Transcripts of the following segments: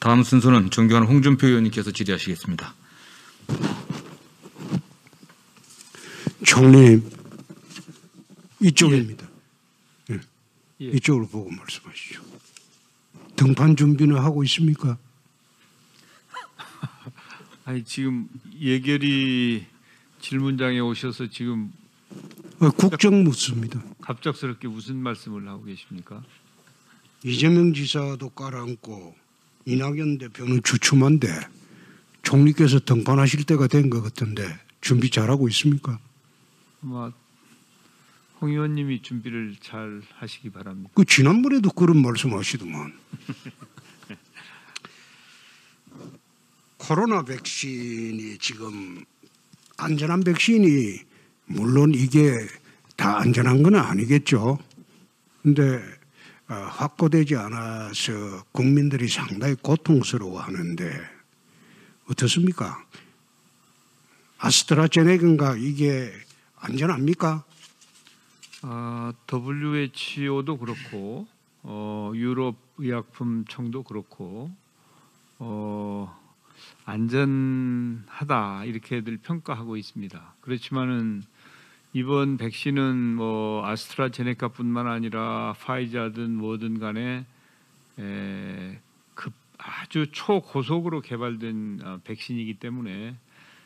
다음 순서는 존경하는 홍준표 의원님께서 질의하시겠습니다. 총리님, 이쪽입니다. 예. 예. 이쪽으로 보고 말씀하시죠. 등판 준비는 하고 있습니까? 아니 지금 예결위 질문장에 오셔서 지금 국정 묻습니다. 갑작스럽게 무슨 말씀을 하고 계십니까? 이재명 지사도 깔아앉고 이낙연 대표는 주춤한데 총리께서 등판하실 때가 된 것 같은데 준비 잘하고 있습니까? 아마 홍 의원님이 준비를 잘 하시기 바랍니다. 그 지난번에도 그런 말씀하시더만. 코로나 백신이 지금 안전한 백신이 물론 이게 다 안전한 건 아니겠죠. 근데 확보되지 않아서 국민들이 상당히 고통스러워하는데 어떻습니까? 아스트라제네카인가 이게 안전합니까? WHO도 그렇고 유럽 의약품청도 그렇고 안전하다 이렇게들 평가하고 있습니다. 그렇지만은 이번 백신은 뭐 아스트라제네카뿐만 아니라 파이자든 뭐든 간에 아주 초고속으로 개발된 백신이기 때문에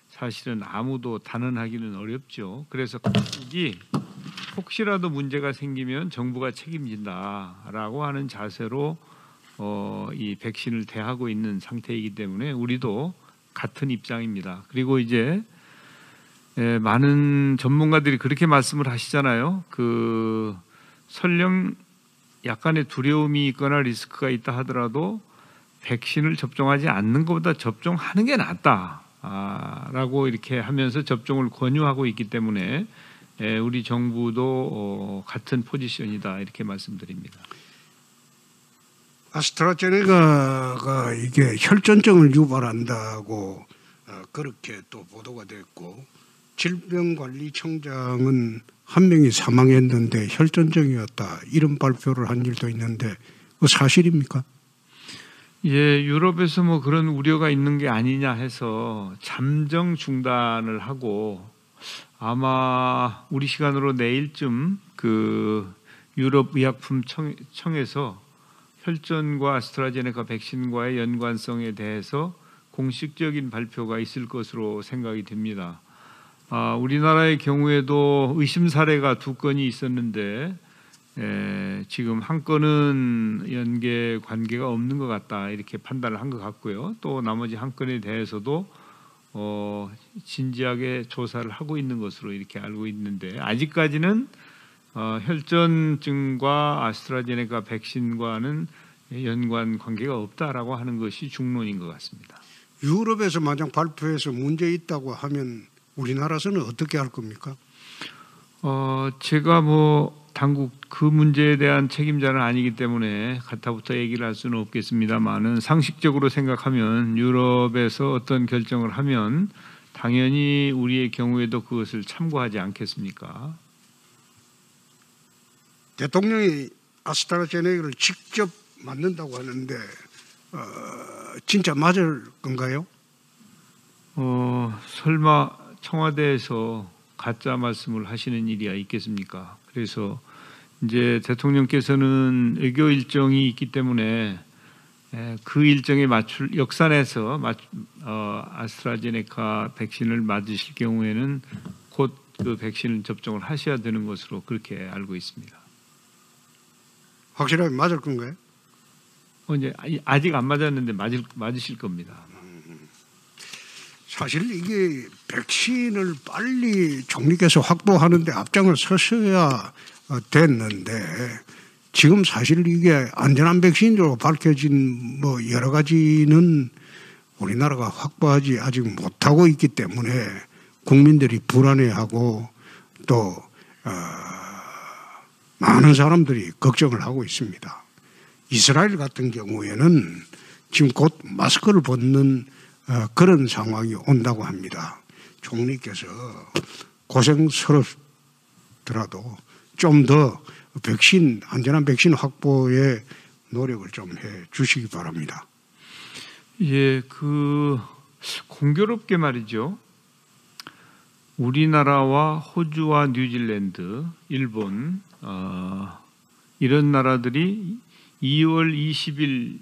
사실은 아무도 단언하기는 어렵죠. 그래서 각국이 혹시라도 문제가 생기면 정부가 책임진다라고 하는 자세로 이 백신을 대하고 있는 상태이기 때문에 우리도 같은 입장입니다. 그리고 이제 많은 전문가들이 그렇게 말씀을 하시잖아요. 그 설령 약간의 두려움이 있거나 리스크가 있다 하더라도 백신을 접종하지 않는 것보다 접종하는 게 낫다라고 이렇게 하면서 접종을 권유하고 있기 때문에 우리 정부도 같은 포지션이다 이렇게 말씀드립니다. 아스트라제네카가 이게 혈전증을 유발한다고 그렇게 또 보도가 됐고 질병관리청장은 한 명이 사망했는데 혈전증이었다 이런 발표를 한 일도 있는데 그 사실입니까? 예, 유럽에서 뭐 그런 우려가 있는 게 아니냐 해서 잠정 중단을 하고 아마 우리 시간으로 내일쯤 그 유럽 의약품청에서 혈전과 아스트라제네카 백신과의 연관성에 대해서 공식적인 발표가 있을 것으로 생각이 됩니다. 우리나라의 경우에도 의심 사례가 2건이 있었는데 지금 한 건은 연계 관계가 없는 것 같다 이렇게 판단을 한 것 같고요. 또 나머지 한 건에 대해서도 진지하게 조사를 하고 있는 것으로 이렇게 알고 있는데 아직까지는 혈전증과 아스트라제네카 백신과는 연관 관계가 없다라고 하는 것이 중론인 것 같습니다. 유럽에서 만약 발표해서 문제 있다고 하면 우리나라에서는 어떻게 할 겁니까? 제가 뭐 당국 그 문제에 대한 책임자는 아니기 때문에 가타부터 얘기를 할 수는 없겠습니다만은 상식적으로 생각하면 유럽에서 어떤 결정을 하면 당연히 우리의 경우에도 그것을 참고하지 않겠습니까? 대통령이 아스트라제네카를 직접 맞는다고 하는데 진짜 맞을 건가요? 설마 청와대에서 가짜 말씀을 하시는 일이야 있겠습니까? 그래서 이제 대통령께서는 외교 일정이 있기 때문에 그 일정에 맞출 역산해서 아스트라제네카 백신을 맞으실 경우에는 곧 그 백신을 접종을 하셔야 되는 것으로 그렇게 알고 있습니다. 확실하게 맞을 건가요? 이제 아직 안 맞았는데 맞으실 겁니다. 사실 이게 백신을 빨리 총리께서 확보하는데 앞장을 서셔야 됐는데 지금 사실 이게 안전한 백신으로 밝혀진 뭐 여러 가지는 우리나라가 확보하지 아직 못하고 있기 때문에 국민들이 불안해하고 또 많은 사람들이 걱정을 하고 있습니다. 이스라엘 같은 경우에는 지금 곧 마스크를 벗는 그런 상황이 온다고 합니다. 총리께서 고생스럽더라도 좀 더 백신, 안전한 백신 확보에 노력을 좀 해 주시기 바랍니다. 예, 공교롭게 말이죠. 우리나라와 호주와 뉴질랜드, 일본 이런 나라들이 2월 20일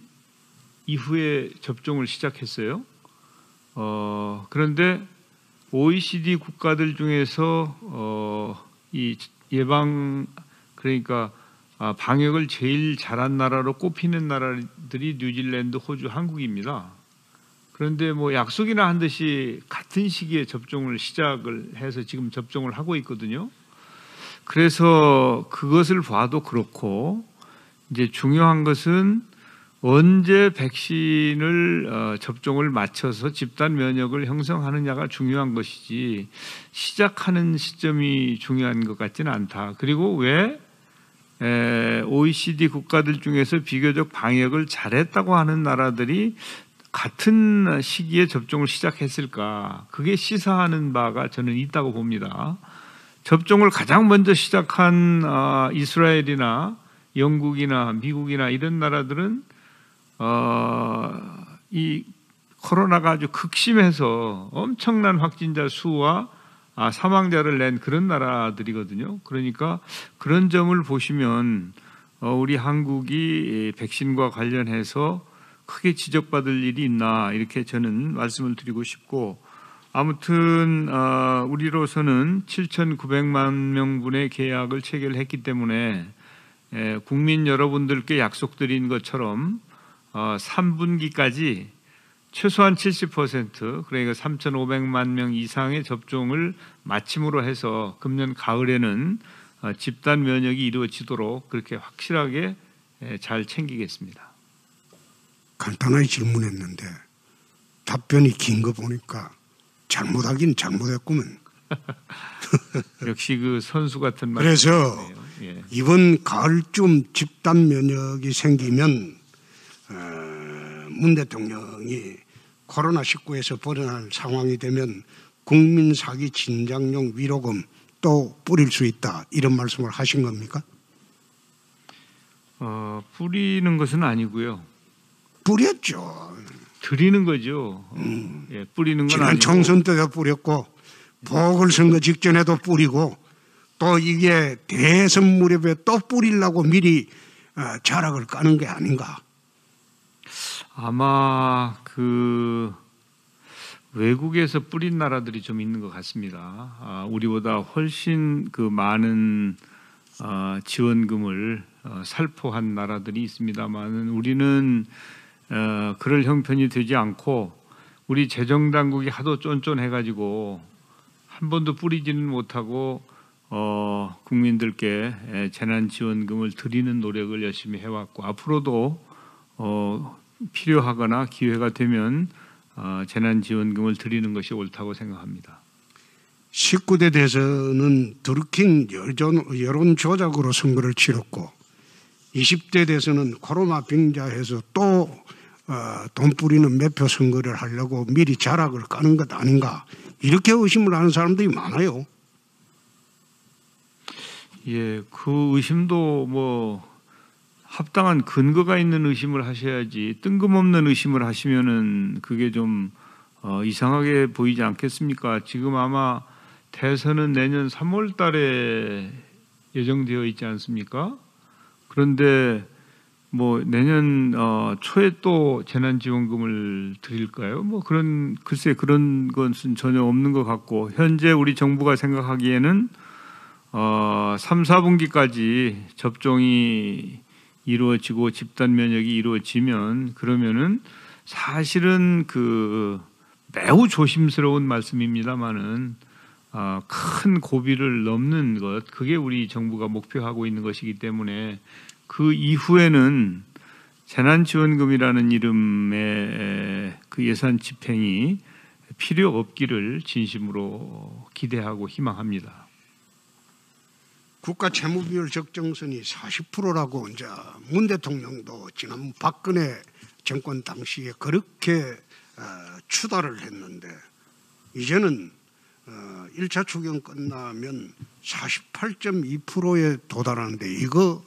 이후에 접종을 시작했어요. 그런데 OECD 국가들 중에서 이 예방 그러니까 방역을 제일 잘한 나라로 꼽히는 나라들이 뉴질랜드, 호주, 한국입니다. 그런데 뭐 약속이나 한 듯이 같은 시기에 접종을 시작을 해서 지금 접종을 하고 있거든요. 그래서 그것을 봐도 그렇고 이제 중요한 것은 언제 백신을 접종을 맞춰서 집단 면역을 형성하느냐가 중요한 것이지 시작하는 시점이 중요한 것 같지는 않다. 그리고 왜 OECD 국가들 중에서 비교적 방역을 잘했다고 하는 나라들이 같은 시기에 접종을 시작했을까? 그게 시사하는 바가 저는 있다고 봅니다. 접종을 가장 먼저 시작한 이스라엘이나 영국이나 미국이나 이런 나라들은 이 코로나가 아주 극심해서 엄청난 확진자 수와 사망자를 낸 그런 나라들이거든요. 그러니까 그런 점을 보시면 우리 한국이 백신과 관련해서 크게 지적받을 일이 있나 이렇게 저는 말씀을 드리고 싶고, 아무튼 우리로서는 7,900만 명분의 계약을 체결했기 때문에 국민 여러분들께 약속드린 것처럼 3분기까지 최소한 70% 그러니까 3,500만 명 이상의 접종을 마침으로 해서 금년 가을에는 집단 면역이 이루어지도록 그렇게 확실하게 잘 챙기겠습니다. 간단하게 질문했는데 답변이 긴 거 보니까 잘못하긴 잘못했구먼. 역시 그 선수 같은 말. 그래서 예. 이번 가을쯤 집단 면역이 생기면 문 대통령이 코로나19에서 벗어날 상황이 되면 국민 사기 진작용 위로금 또 뿌릴 수 있다, 이런 말씀을 하신 겁니까? 뿌리는 것은 아니고요. 뿌렸죠. 드리는 거죠. 예, 뿌리는 건 지난 아니고. 총선 때도 뿌렸고 보궐선거 직전에도 뿌리고 또 이게 대선 무렵에 또 뿌리려고 미리 자락을 까는 게 아닌가. 아마 외국에서 뿌린 나라들이 좀 있는 것 같습니다. 우리보다 훨씬 많은 지원금을 살포한 나라들이 있습니다만 우리는 그럴 형편이 되지 않고 우리 재정당국이 하도 쫀쫀해가지고 한 번도 뿌리지는 못하고 국민들께 재난지원금을 드리는 노력을 열심히 해왔고 앞으로도 필요하거나 기회가 되면 재난지원금을 드리는 것이 옳다고 생각합니다. 19대 대선은 드루킹 여론 조작으로 선거를 치렀고 20대 대선은 코로나 빙자해서 또 돈 뿌리는 매표 선거를 하려고 미리 자락을 까는 것 아닌가, 이렇게 의심을 하는 사람들이 많아요. 예, 그 의심도 합당한 근거가 있는 의심을 하셔야지 뜬금없는 의심을 하시면은 그게 좀 이상하게 보이지 않겠습니까? 지금 아마 대선은 내년 3월 달에 예정되어 있지 않습니까? 그런데 내년 초에 또 재난지원금을 드릴까요? 글쎄 그런 것은 전혀 없는 것 같고, 현재 우리 정부가 생각하기에는 3, 4분기까지 접종이 이루어지고 집단 면역이 이루어지면 그러면은 사실은 매우 조심스러운 말씀입니다만은 큰 고비를 넘는 것, 그게 우리 정부가 목표하고 있는 것이기 때문에 그 이후에는 재난지원금이라는 이름의 그 예산 집행이 필요 없기를 진심으로 기대하고 희망합니다. 국가 채무 비율 적정선이 40%라고 이제 문 대통령도 지난 박근혜 정권 당시에 그렇게 추달을 했는데 이제는 1차 추경 끝나면 48.2%에 도달하는데 이거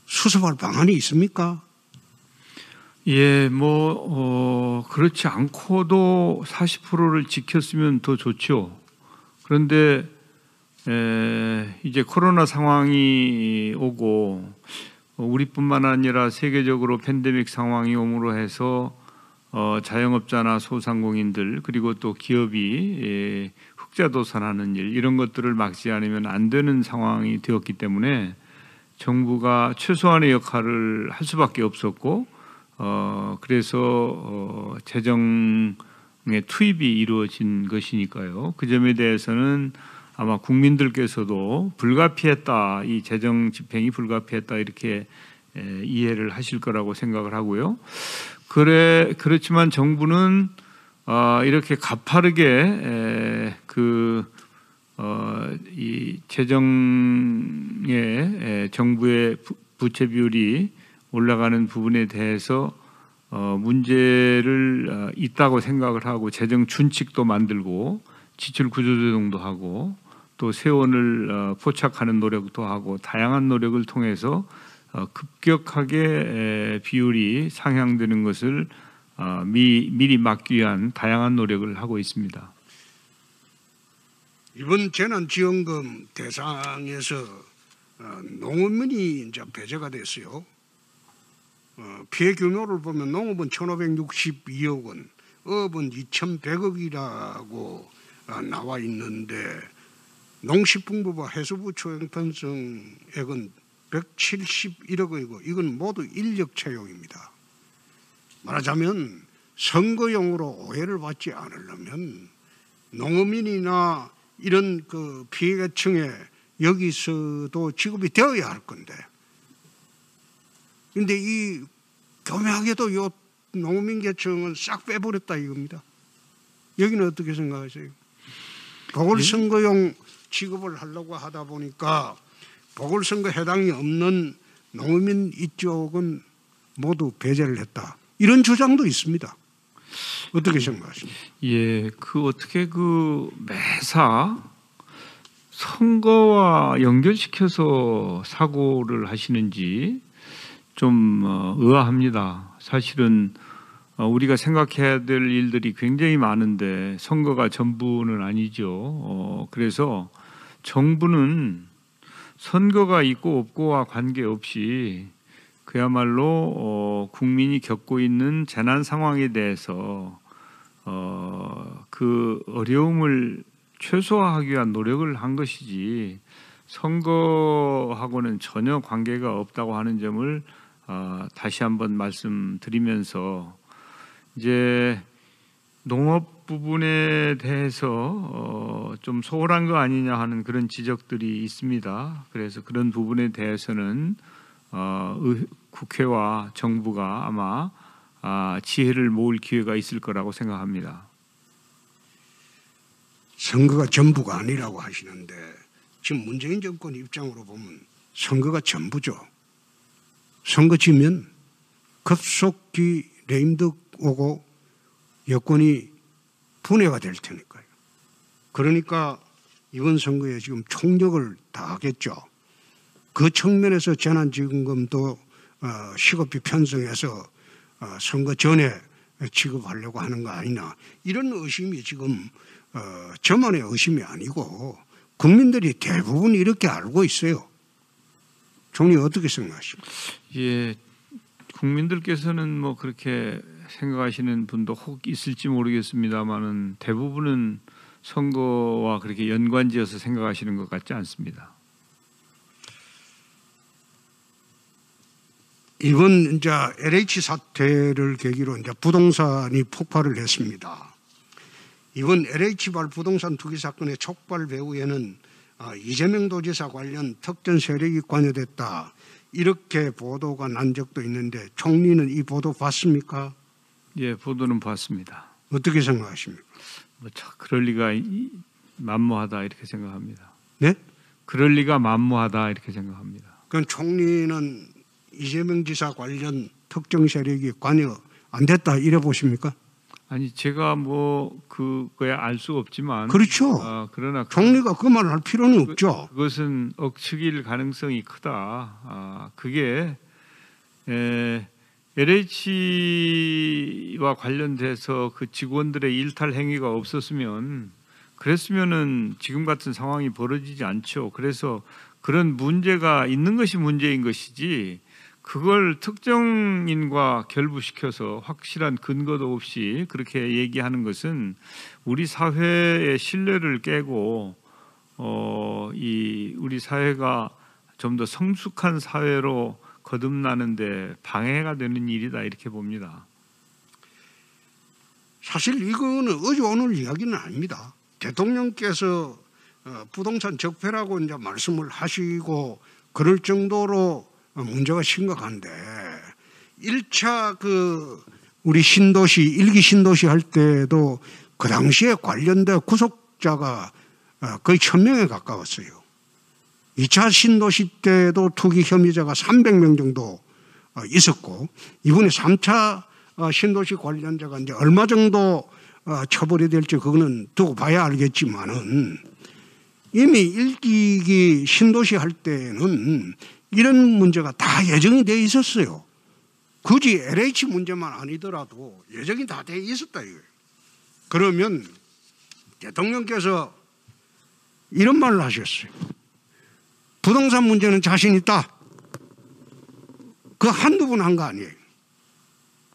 수습할 방안이 있습니까? 예, 그렇지 않고도 40%를 지켰으면 더 좋죠. 그런데 이제 코로나 상황이 오고 우리뿐만 아니라 세계적으로 팬데믹 상황이 옴으로 해서 자영업자나 소상공인들 그리고 또 기업이 흑자도산하는 일 이런 것들을 막지 않으면 안 되는 상황이 되었기 때문에 정부가 최소한의 역할을 할 수밖에 없었고 그래서 재정의 투입이 이루어진 것이니까요. 그 점에 대해서는 아마 국민들께서도 불가피했다, 이 재정 집행이 불가피했다 이렇게 이해를 하실 거라고 생각을 하고요. 그렇지만 정부는 이렇게 가파르게 이 재정의 정부의 부채 비율이 올라가는 부분에 대해서 문제를 있다고 생각을 하고 재정 준칙도 만들고 지출 구조조정도 하고 또 세원을 포착하는 노력도 하고 다양한 노력을 통해서 급격하게 비율이 상향되는 것을 미리 막기 위한 다양한 노력을 하고 있습니다. 이번 재난지원금 대상에서 농업민이 이제 배제가 됐어요. 피해 규모를 보면 농업은 1,562억 원, 어업은 2,100억이라고 나와 있는데 농식품부와 해수부 초형편성액은 171억 원이고 이건 모두 인력 채용입니다. 말하자면 선거용으로 오해를 받지 않으려면 농어민이나 이런 그 피해계층에 여기서도 지급이 되어야 할 건데, 근데 이 교묘하게도 요 농민 계층은 싹 빼버렸다 이겁니다. 여기는 어떻게 생각하세요? 보궐선거용 지급을 하려고 하다 보니까 보궐선거 해당이 없는 농민 이쪽은 모두 배제를 했다. 이런 주장도 있습니다. 어떻게 생각하십니까? 예, 어떻게 매사 선거와 연결시켜서 사고를 하시는지 좀 의아합니다. 사실은 우리가 생각해야 될 일들이 굉장히 많은데 선거가 전부는 아니죠. 그래서 정부는 선거가 있고 없고와 관계없이 그야말로 국민이 겪고 있는 재난 상황에 대해서 그 어려움을 최소화하기 위한 노력을 한 것이지 선거하고는 전혀 관계가 없다고 하는 점을 다시 한번 말씀드리면서 이제 농업 부분에 대해서 좀 소홀한 거 아니냐 하는 그런 지적들이 있습니다. 그래서 그런 부분에 대해서는 국회와 정부가 아마 지혜를 모을 기회가 있을 거라고 생각합니다. 선거가 전부가 아니라고 하시는데 지금 문재인 정권 입장으로 보면 선거가 전부죠. 선거 지면 급속히 레임덕 오고 여권이 분해가 될 테니까요. 그러니까 이번 선거에 지금 총력을 다하겠죠. 그 측면에서 재난지원금도 시급히 편성해서 선거 전에 지급하려고 하는 거 아니냐, 이런 의심이 지금 저만의 의심이 아니고 국민들이 대부분 이렇게 알고 있어요. 총리 어떻게 생각하십니까? 예, 국민들께서는 뭐 그렇게 생각하시는 분도 혹 있을지 모르겠습니다만은 대부분은 선거와 그렇게 연관지어서 생각하시는 것 같지 않습니다. 이번 이제 LH 사태를 계기로 이제 부동산이 폭발을 했습니다. 이번 LH발 부동산 투기 사건의 촉발 배후에는 이재명 도지사 관련 특정 세력이 관여됐다, 이렇게 보도가 난 적도 있는데 총리는 이 보도 봤습니까? 예, 보도는 봤습니다. 어떻게 생각하십니까? 그럴 리가 만무하다 이렇게 생각합니다. 네? 그럴 리가 만무하다 이렇게 생각합니다. 그럼 총리는 이재명 지사 관련 특정 세력이 관여 안 됐다 이래 보십니까? 아니 제가 그거에 알 수 없지만 그렇죠. 그러나 총리가 그 말을 할 필요는 없죠. 그것은 억측일 가능성이 크다. 그게 LH와 관련돼서 그 직원들의 일탈 행위가 없었으면 그랬으면은 지금 같은 상황이 벌어지지 않죠. 그래서 그런 문제가 있는 것이 문제인 것이지 그걸 특정인과 결부시켜서 확실한 근거도 없이 그렇게 얘기하는 것은 우리 사회의 신뢰를 깨고 우리 사회가 좀 더 성숙한 사회로 거듭나는데 방해가 되는 일이다 이렇게 봅니다. 사실 이거는 어제 오늘 이야기는 아닙니다. 대통령께서 부동산 적폐라고 이제 말씀을 하시고 그럴 정도로 문제가 심각한데 1차 우리 신도시 1기 신도시 할 때도 그 당시에 관련된 구속자가 거의 1000명에 가까웠어요. 2차 신도시 때도 투기 혐의자가 300명 정도 있었고 이번에 3차 신도시 관련자가 이제 얼마 정도 처벌이 될지 그거는 두고 봐야 알겠지만은 이미 1기 신도시 할 때는 이런 문제가 다 예정이 돼 있었어요. 굳이 LH 문제만 아니더라도 예정이 다 돼 있었다 이거예요. 그러면 대통령께서 이런 말을 하셨어요. 부동산 문제는 자신 있다. 그 한두 번 한 거 아니에요.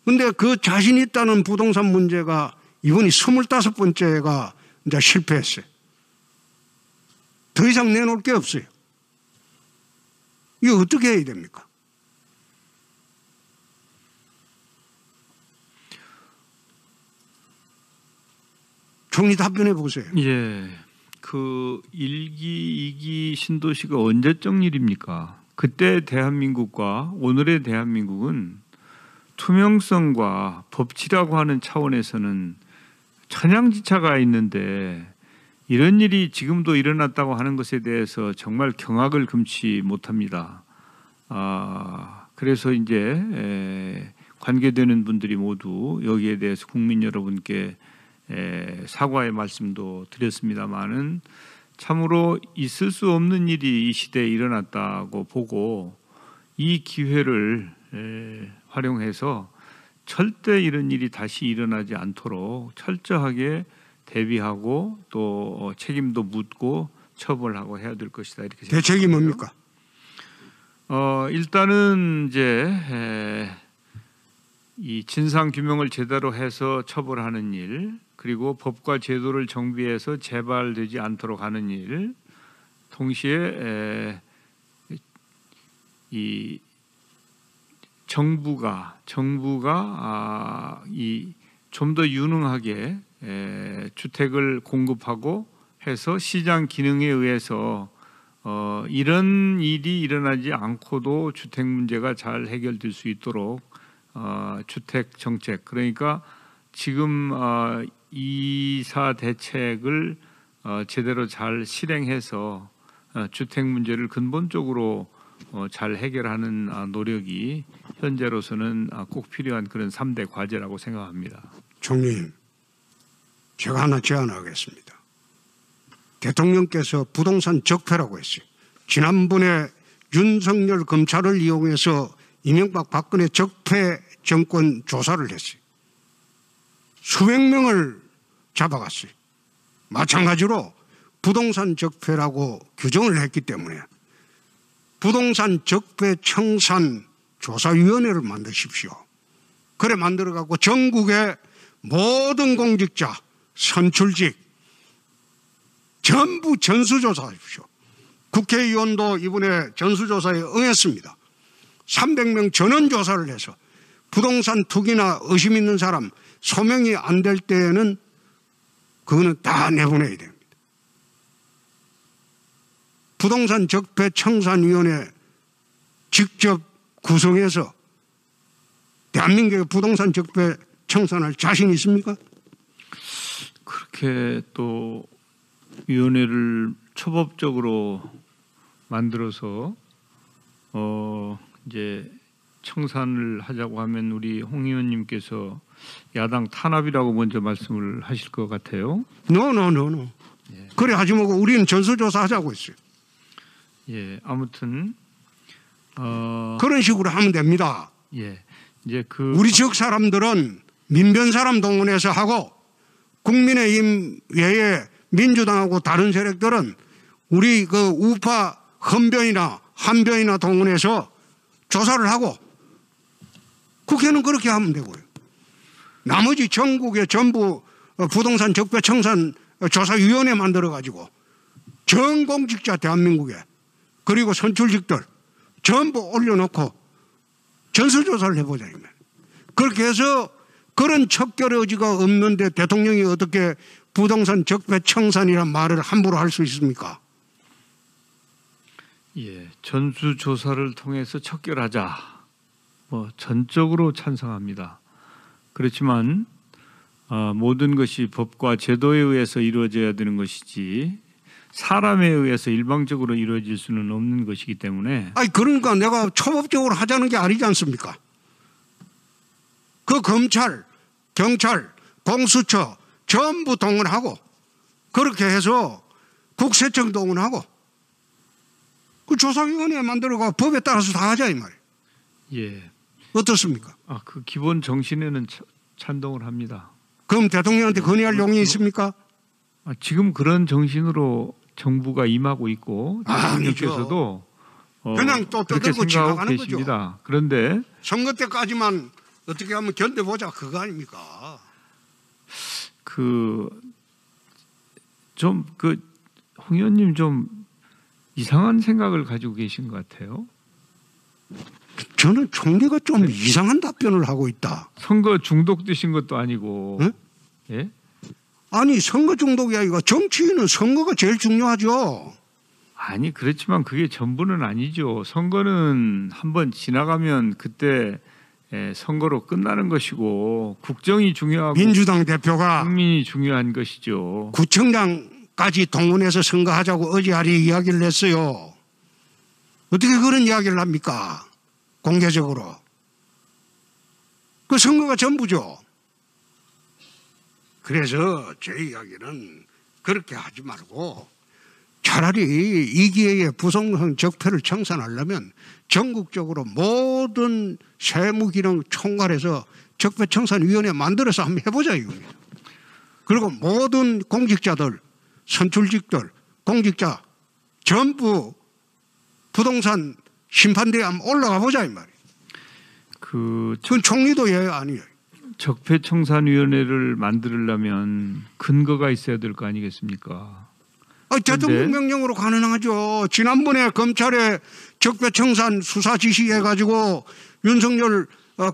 근데 그 자신 있다는 부동산 문제가 이번이 25번째가 이제 실패했어요. 더 이상 내놓을 게 없어요. 이거 어떻게 해야 됩니까? 총리 답변해 보세요. 예. 그 1기, 2기 신도시가 언제적 일입니까? 그때 대한민국과 오늘의 대한민국은 투명성과 법치라고 하는 차원에서는 천양지차가 있는데 이런 일이 지금도 일어났다고 하는 것에 대해서 정말 경악을 금치 못합니다. 그래서 이제 관계되는 분들이 모두 여기에 대해서 국민 여러분께 사과의 말씀도 드렸습니다마는 참으로 있을 수 없는 일이 이 시대에 일어났다고 보고 이 기회를 활용해서 절대 이런 일이 다시 일어나지 않도록 철저하게 대비하고 또 책임도 묻고 처벌하고 해야 될 것이다 이렇게 생각합니다. 대책이 뭡니까? 일단은 이제 이 진상 규명을 제대로 해서 처벌하는 일, 그리고 법과 제도를 정비해서 재발되지 않도록 하는 일, 동시에 이 정부가 이 좀 더 유능하게 주택을 공급하고 해서 시장 기능에 의해서 이런 일이 일어나지 않고도 주택 문제가 잘 해결될 수 있도록 주택 정책, 그러니까 지금 이사 대책을 제대로 잘 실행해서 주택 문제를 근본적으로 잘 해결하는 노력이 현재로서는 꼭 필요한 그런 3대 과제라고 생각합니다. 총리님, 제가 하나 제안하겠습니다. 대통령께서 부동산 적폐라고 했어요. 지난번에 윤석열 검찰을 이용해서 이명박 박근혜 적폐 정권 조사를 했어요. 수백 명을 잡아갔어요. 마찬가지로 부동산 적폐라고 규정을 했기 때문에 부동산 적폐 청산 조사위원회를 만드십시오. 그래 만들어갖고 전국의 모든 공직자, 선출직 전부 전수조사하십시오. 국회의원도 이번에 전수조사에 응했습니다. 300명 전원조사를 해서 부동산 투기나 의심 있는 사람 소명이 안 될 때에는 그거는 다 내보내야 됩니다. 부동산 적폐 청산위원회 직접 구성해서 대한민국의 부동산 적폐 청산할 자신 있습니까? 그렇게 또 위원회를 초법적으로 만들어서 이제 청산을 하자고 하면 우리 홍 의원님께서 야당 탄압이라고 먼저 말씀을 하실 것 같아요. No. 예. 그래 하지 말고 우리는 전수조사 하자고 했어요. 예, 아무튼 그런 식으로 하면 됩니다. 예, 이제 그 우리 지역 사람들은 민변 사람 동원해서 하고 국민의힘 외에 민주당하고 다른 세력들은 우리 그 우파 헌변이나 한변이나 동원해서 조사를 하고 국회는 그렇게 하면 되고요. 나머지 전국에 전부 부동산 적폐청산 조사위원회 만들어가지고 전 공직자 대한민국에 그리고 선출직들 전부 올려놓고 전수조사를 해보자. 그렇게 해서 그런 척결 의지가 없는데 대통령이 어떻게 부동산 적폐청산이라는 말을 함부로 할 수 있습니까? 예, 전수조사를 통해서 척결하자. 뭐 전적으로 찬성합니다. 그렇지만 모든 것이 법과 제도에 의해서 이루어져야 되는 것이지 사람에 의해서 일방적으로 이루어질 수는 없는 것이기 때문에 아니 그러니까 내가 초법적으로 하자는 게 아니지 않습니까? 그 검찰, 경찰, 공수처 전부 동원하고 그렇게 해서 국세청 동원하고 그 조사위원회 만들어가 법에 따라서 다 하자 이 말이에요. 예, 어떻습니까? 그 기본 정신에는 찬동을 합니다. 그럼 대통령한테 건의할 용이 있습니까? 지금 그런 정신으로 정부가 임하고 있고 대통령께서도 그냥 또 그렇게 떠들고 생각하고 지나가는 계십니다. 거죠. 그런데 선거 때까지만 어떻게 하면 견뎌보자 그거 아닙니까? 홍 의원님 좀 이상한 생각을 가지고 계신 것 같아요. 저는 총리가 좀 이상한 답변을 하고 있다. 선거 중독되신 것도 아니고, 응? 예? 아니 선거 중독이 아니라 정치인은 선거가 제일 중요하죠. 아니 그렇지만 그게 전부는 아니죠. 선거는 한번 지나가면 그때 선거로 끝나는 것이고 국정이 중요하고 민주당 대표가 국민이 중요한 것이죠. 구청장까지 동원해서 선거하자고 어제하리 이야기를 했어요. 어떻게 그런 이야기를 합니까? 공개적으로. 그 선거가 전부죠. 그래서 제 이야기는 그렇게 하지 말고 차라리 이 기회에 부동산 적폐를 청산하려면 전국적으로 모든 세무기능 총괄해서 적폐청산위원회 만들어서 한번 해보자 이겁니다. 그리고 모든 공직자들, 선출직들, 공직자 전부 부동산 심판대에 한번 올라가 보자 이 말이에요. 그건 총리도 예 아니에요. 적폐청산위원회를 만들려면 근거가 있어야 될 거 아니겠습니까? 대통령 명령으로 가능하죠. 지난번에 검찰에 적폐청산 수사 지시해가지고 윤석열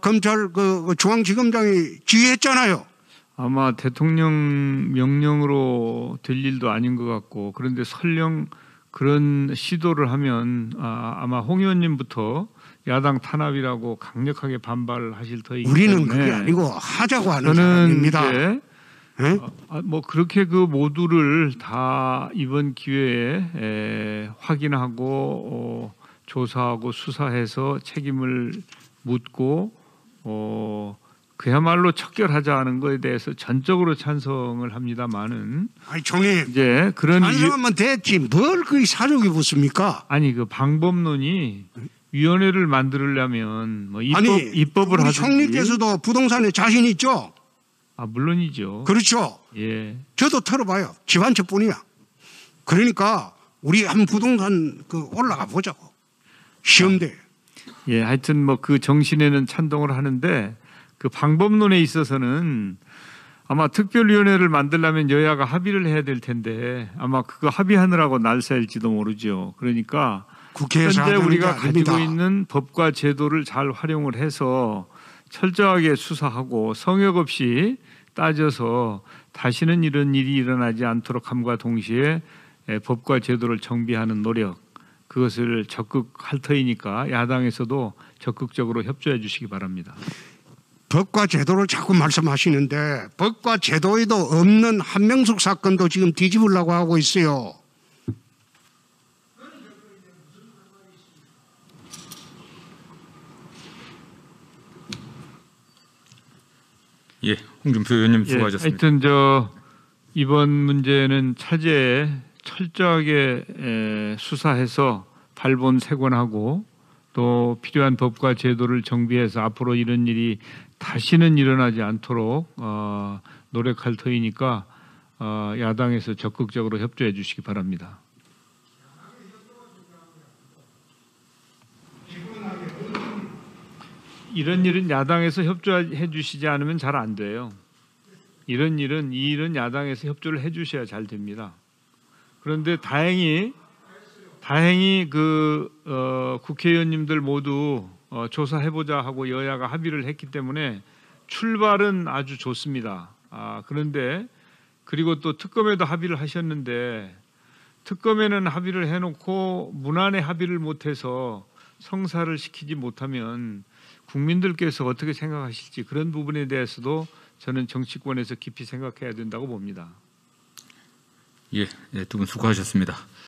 검찰 중앙지검장이 지휘했잖아요. 아마 대통령 명령으로 될 일도 아닌 것 같고 그런데 설령 그런 시도를 하면 아마 홍 의원님부터 야당 탄압이라고 강력하게 반발하실 터이기 때문에 우리는 그게 아니고 하자고 하는 사람입니다. 뭐 그렇게 그 모두를 다 이번 기회에 확인하고 조사하고 수사해서 책임을 묻고 그야말로 척결하자는 거에 대해서 전적으로 찬성을 합니다만은 아니 총리 이제 그런 찬성하면 됐지 뭘 그리 사족이 붙습니까? 아니 그 방법론이 위원회를 만들려면 뭐 입법을 우리 하든지 총리께서도 부동산에 자신 있죠? 물론이죠. 그렇죠. 예. 저도 털어봐요. 집 한 채 뿐이야. 그러니까 우리 한 부동산 올라가 보자고. 시험대. 예, 하여튼 뭐 그 정신에는 찬동을 하는데 그 방법론에 있어서는 아마 특별위원회를 만들려면 여야가 합의를 해야 될 텐데 아마 그거 합의하느라고 날 새일지도 모르죠. 그러니까 국회에서 현재 하자는 우리가 게 아닙니다. 가지고 있는 법과 제도를 잘 활용을 해서 철저하게 수사하고 성역 없이 따져서 다시는 이런 일이 일어나지 않도록 함과 동시에 법과 제도를 정비하는 노력 그것을 적극 할 터이니까 야당에서도 적극적으로 협조해 주시기 바랍니다. 법과 제도를 자꾸 말씀하시는데 법과 제도에도 없는 한명숙 사건도 지금 뒤집으려고 하고 있어요. 예, 홍준표 의원님 수고하셨습니다. 하여튼 이번 문제는 차제에 철저하게 수사해서 발본색원하고 또 필요한 법과 제도를 정비해서 앞으로 이런 일이 다시는 일어나지 않도록 노력할 터이니까 야당에서 적극적으로 협조해 주시기 바랍니다. 이런 일은 야당에서 협조해 주시지 않으면 잘 안 돼요. 이 일은 야당에서 협조를 해 주셔야 잘 됩니다. 그런데 다행히 국회의원님들 모두 조사해보자 하고 여야가 합의를 했기 때문에 출발은 아주 좋습니다. 그런데 그리고 또 특검에도 합의를 하셨는데 특검에는 합의를 해놓고 문안에 합의를 못해서 성사를 시키지 못하면 국민들께서 어떻게 생각하실지 그런 부분에 대해서도 저는 정치권에서 깊이 생각해야 된다고 봅니다. 예, 두 분 수고하셨습니다.